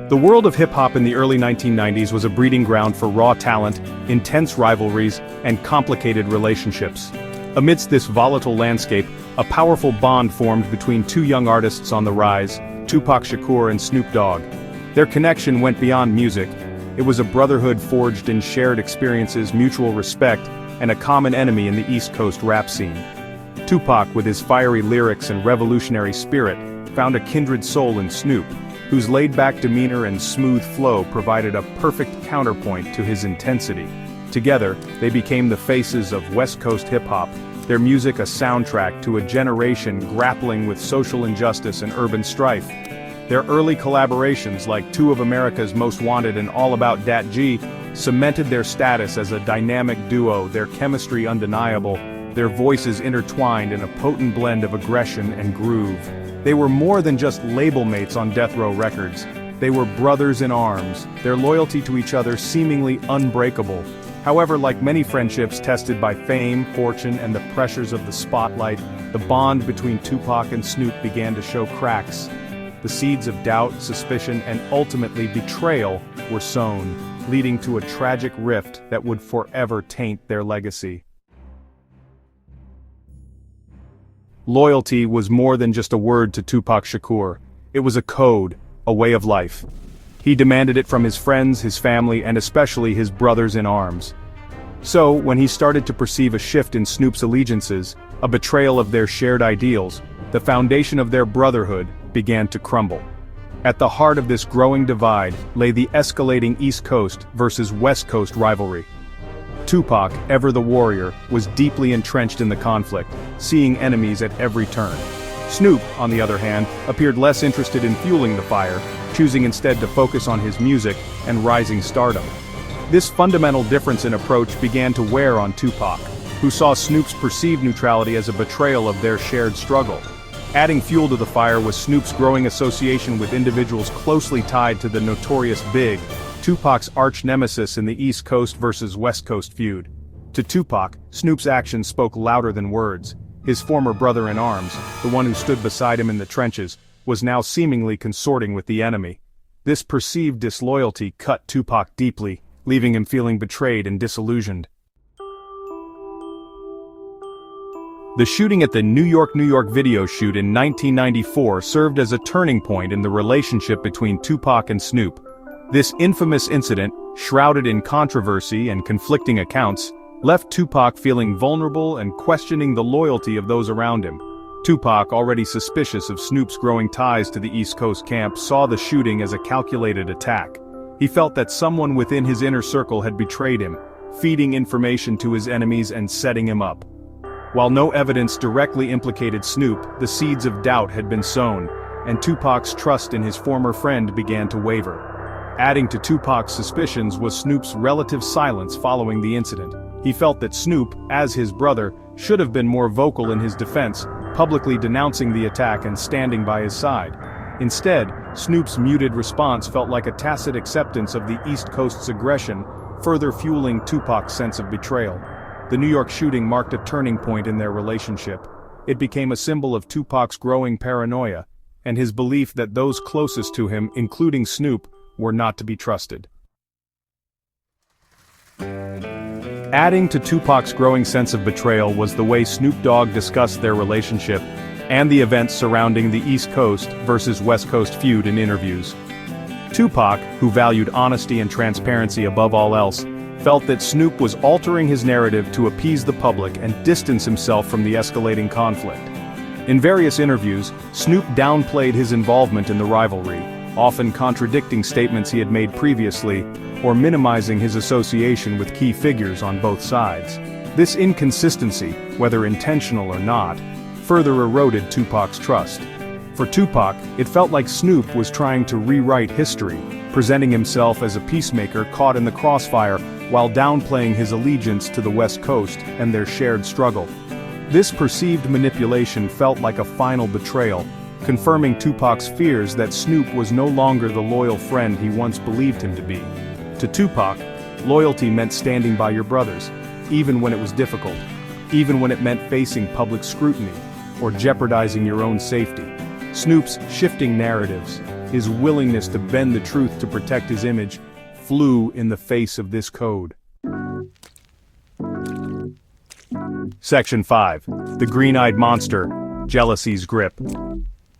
The world of hip-hop in the early 1990s was a breeding ground for raw talent, intense rivalries, and complicated relationships. Amidst this volatile landscape, a powerful bond formed between two young artists on the rise, Tupac Shakur and Snoop Dogg. Their connection went beyond music. It was a brotherhood forged in shared experiences, mutual respect, and a common enemy in the East Coast rap scene. Tupac, with his fiery lyrics and revolutionary spirit, found a kindred soul in Snoop, whose laid-back demeanor and smooth flow provided a perfect counterpoint to his intensity. Together, they became the faces of West Coast hip-hop, their music a soundtrack to a generation grappling with social injustice and urban strife. Their early collaborations, like Two of America's Most Wanted and All About Dat G, cemented their status as a dynamic duo, their chemistry undeniable, their voices intertwined in a potent blend of aggression and groove. They were more than just label mates on Death Row Records. They were brothers in arms, their loyalty to each other seemingly unbreakable. However, like many friendships tested by fame, fortune, and the pressures of the spotlight, the bond between Tupac and Snoop began to show cracks. The seeds of doubt, suspicion, and ultimately betrayal were sown, leading to a tragic rift that would forever taint their legacy. Loyalty was more than just a word to Tupac Shakur. It was a code, a way of life. He demanded it from his friends, his family, and especially his brothers in arms. So, when he started to perceive a shift in Snoop's allegiances, a betrayal of their shared ideals, the foundation of their brotherhood began to crumble. At the heart of this growing divide lay the escalating East Coast versus West Coast rivalry. Tupac, ever the warrior, was deeply entrenched in the conflict, seeing enemies at every turn. Snoop, on the other hand, appeared less interested in fueling the fire, choosing instead to focus on his music and rising stardom. This fundamental difference in approach began to wear on Tupac, who saw Snoop's perceived neutrality as a betrayal of their shared struggle. Adding fuel to the fire was Snoop's growing association with individuals closely tied to the notorious Big, Tupac's arch-nemesis in the East Coast versus West Coast feud. To Tupac, Snoop's actions spoke louder than words. His former brother-in-arms, the one who stood beside him in the trenches, was now seemingly consorting with the enemy. This perceived disloyalty cut Tupac deeply, leaving him feeling betrayed and disillusioned. The shooting at the New York video shoot in 1994 served as a turning point in the relationship between Tupac and Snoop. This infamous incident, shrouded in controversy and conflicting accounts, left Tupac feeling vulnerable and questioning the loyalty of those around him. Tupac, already suspicious of Snoop's growing ties to the East Coast camp, saw the shooting as a calculated attack. He felt that someone within his inner circle had betrayed him, feeding information to his enemies and setting him up. While no evidence directly implicated Snoop, the seeds of doubt had been sown, and Tupac's trust in his former friend began to waver. Adding to Tupac's suspicions was Snoop's relative silence following the incident. He felt that Snoop, as his brother, should have been more vocal in his defense, publicly denouncing the attack and standing by his side. Instead, Snoop's muted response felt like a tacit acceptance of the East Coast's aggression, further fueling Tupac's sense of betrayal. The New York shooting marked a turning point in their relationship. It became a symbol of Tupac's growing paranoia, and his belief that those closest to him, including Snoop, were not to be trusted. Adding to Tupac's growing sense of betrayal was the way Snoop Dogg discussed their relationship and the events surrounding the East Coast versus West Coast feud in interviews. Tupac, who valued honesty and transparency above all else, felt that Snoop was altering his narrative to appease the public and distance himself from the escalating conflict. In various interviews, Snoop downplayed his involvement in the rivalry, often contradicting statements he had made previously, or minimizing his association with key figures on both sides. This inconsistency, whether intentional or not, further eroded Tupac's trust. For Tupac, it felt like Snoop was trying to rewrite history, presenting himself as a peacemaker caught in the crossfire while downplaying his allegiance to the West Coast and their shared struggle. This perceived manipulation felt like a final betrayal, confirming Tupac's fears that Snoop was no longer the loyal friend he once believed him to be. To Tupac, loyalty meant standing by your brothers, even when it was difficult, even when it meant facing public scrutiny, or jeopardizing your own safety. Snoop's shifting narratives, his willingness to bend the truth to protect his image, flew in the face of this code. Section 5. The Green-Eyed Monster, Jealousy's Grip.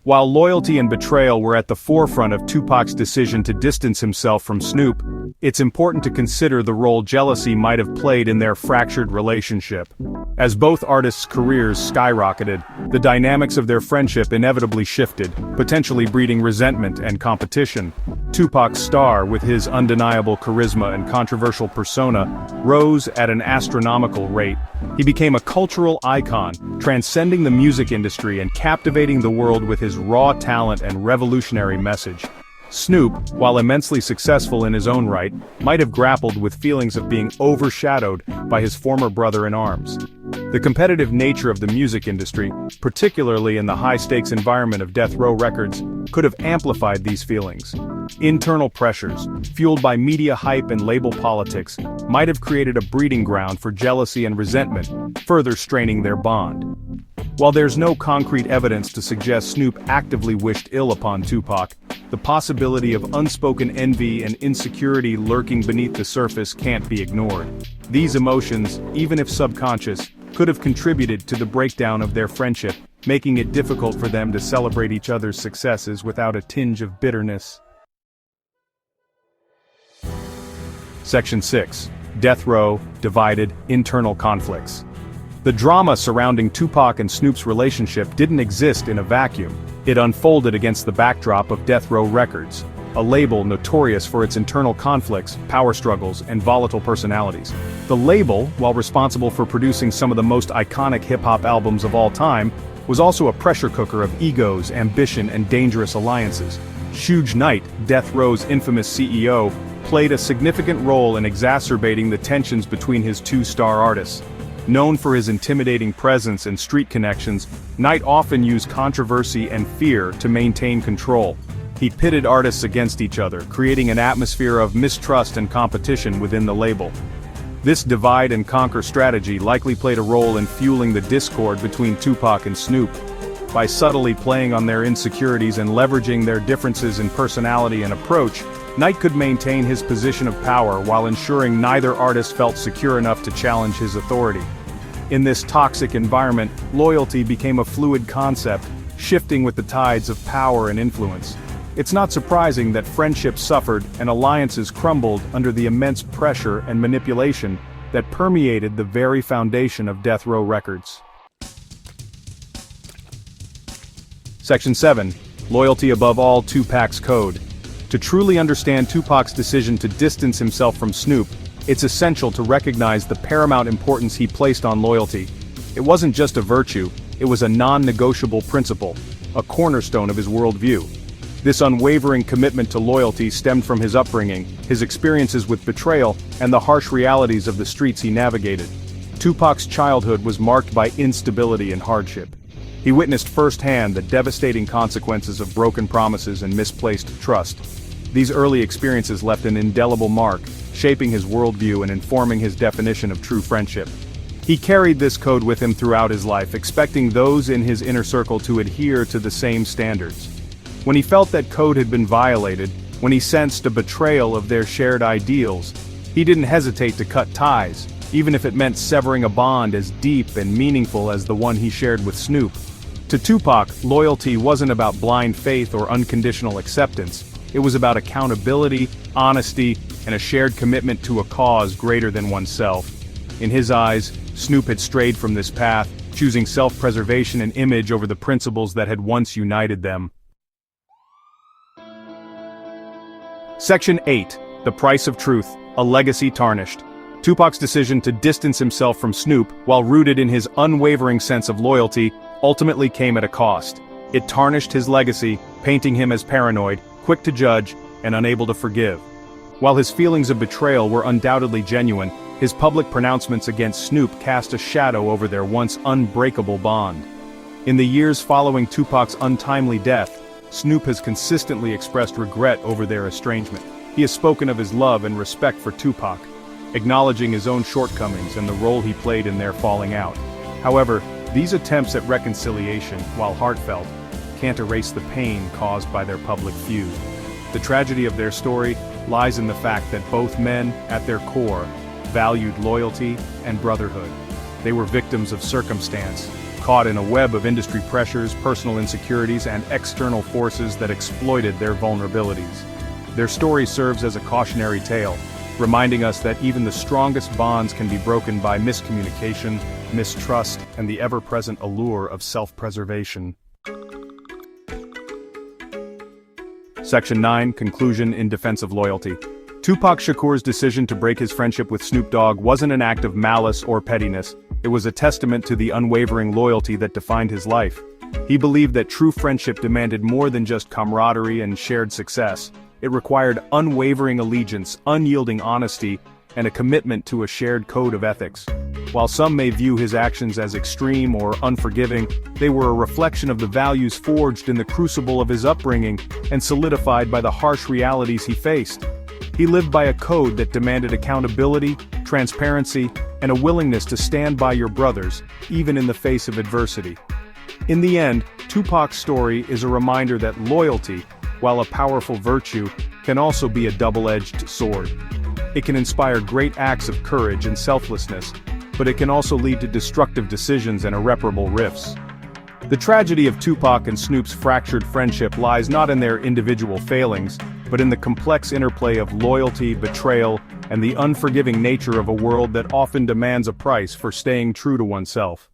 While loyalty and betrayal were at the forefront of Tupac's decision to distance himself from Snoop, it's important to consider the role jealousy might have played in their fractured relationship. As both artists' careers skyrocketed, the dynamics of their friendship inevitably shifted, potentially breeding resentment and competition. Tupac's star, with his undeniable charisma and controversial persona, rose at an astronomical rate. He became a cultural icon, transcending the music industry and captivating the world with his raw talent and revolutionary message. Snoop, while immensely successful in his own right, might have grappled with feelings of being overshadowed by his former brother-in-arms. The competitive nature of the music industry, particularly in the high-stakes environment of Death Row Records, could have amplified these feelings. Internal pressures, fueled by media hype and label politics, might have created a breeding ground for jealousy and resentment, further straining their bond. While there's no concrete evidence to suggest Snoop actively wished ill upon Tupac, the possibility of unspoken envy and insecurity lurking beneath the surface can't be ignored. These emotions, even if subconscious, could have contributed to the breakdown of their friendship, making it difficult for them to celebrate each other's successes without a tinge of bitterness. Section 6. Death Row, Divided, Internal Conflicts. The drama surrounding Tupac and Snoop's relationship didn't exist in a vacuum. It unfolded against the backdrop of Death Row Records, a label notorious for its internal conflicts, power struggles, and volatile personalities. The label, while responsible for producing some of the most iconic hip-hop albums of all time, was also a pressure cooker of egos, ambition, and dangerous alliances. Suge Knight, Death Row's infamous CEO, played a significant role in exacerbating the tensions between his two star artists. Known for his intimidating presence and street connections, Knight often used controversy and fear to maintain control. He pitted artists against each other, creating an atmosphere of mistrust and competition within the label. This divide-and-conquer strategy likely played a role in fueling the discord between Tupac and Snoop. By subtly playing on their insecurities and leveraging their differences in personality and approach, Knight could maintain his position of power while ensuring neither artist felt secure enough to challenge his authority. In this toxic environment, loyalty became a fluid concept, shifting with the tides of power and influence. It's not surprising that friendships suffered and alliances crumbled under the immense pressure and manipulation that permeated the very foundation of Death Row Records. Section 7. Loyalty above all, Tupac's Code. To truly understand Tupac's decision to distance himself from Snoop, it's essential to recognize the paramount importance he placed on loyalty. It wasn't just a virtue, it was a non-negotiable principle, a cornerstone of his worldview. This unwavering commitment to loyalty stemmed from his upbringing, his experiences with betrayal, and the harsh realities of the streets he navigated. Tupac's childhood was marked by instability and hardship. He witnessed firsthand the devastating consequences of broken promises and misplaced trust. These early experiences left an indelible mark, shaping his worldview and informing his definition of true friendship. He carried this code with him throughout his life, expecting those in his inner circle to adhere to the same standards. When he felt that code had been violated, when he sensed a betrayal of their shared ideals, he didn't hesitate to cut ties, even if it meant severing a bond as deep and meaningful as the one he shared with Snoop. To Tupac, loyalty wasn't about blind faith or unconditional acceptance. It was about accountability, honesty, and a shared commitment to a cause greater than oneself. In his eyes, Snoop had strayed from this path, choosing self-preservation and image over the principles that had once united them. Section 8. The Price of Truth, a Legacy Tarnished. Tupac's decision to distance himself from Snoop, while rooted in his unwavering sense of loyalty, ultimately came at a cost. It tarnished his legacy, painting him as paranoid, quick to judge, and unable to forgive. While his feelings of betrayal were undoubtedly genuine, his public pronouncements against Snoop cast a shadow over their once unbreakable bond. In the years following Tupac's untimely death, Snoop has consistently expressed regret over their estrangement. He has spoken of his love and respect for Tupac, acknowledging his own shortcomings and the role he played in their falling out. However, these attempts at reconciliation, while heartfelt, can't erase the pain caused by their public feud. The tragedy of their story lies in the fact that both men, at their core, valued loyalty and brotherhood. They were victims of circumstance, caught in a web of industry pressures, personal insecurities, and external forces that exploited their vulnerabilities. Their story serves as a cautionary tale, reminding us that even the strongest bonds can be broken by miscommunication, mistrust, and the ever-present allure of self-preservation. Section 9, Conclusion in Defense of Loyalty. Tupac Shakur's decision to break his friendship with Snoop Dogg wasn't an act of malice or pettiness. It was a testament to the unwavering loyalty that defined his life. He believed that true friendship demanded more than just camaraderie and shared success. It required unwavering allegiance, unyielding honesty, and a commitment to a shared code of ethics. While some may view his actions as extreme or unforgiving, they were a reflection of the values forged in the crucible of his upbringing and solidified by the harsh realities he faced. He lived by a code that demanded accountability, transparency, and a willingness to stand by your brothers, even in the face of adversity. In the end, Tupac's story is a reminder that loyalty, while a powerful virtue, can also be a double-edged sword. It can inspire great acts of courage and selflessness, but it can also lead to destructive decisions and irreparable rifts. The tragedy of Tupac and Snoop's fractured friendship lies not in their individual failings, but in the complex interplay of loyalty, betrayal, and the unforgiving nature of a world that often demands a price for staying true to oneself.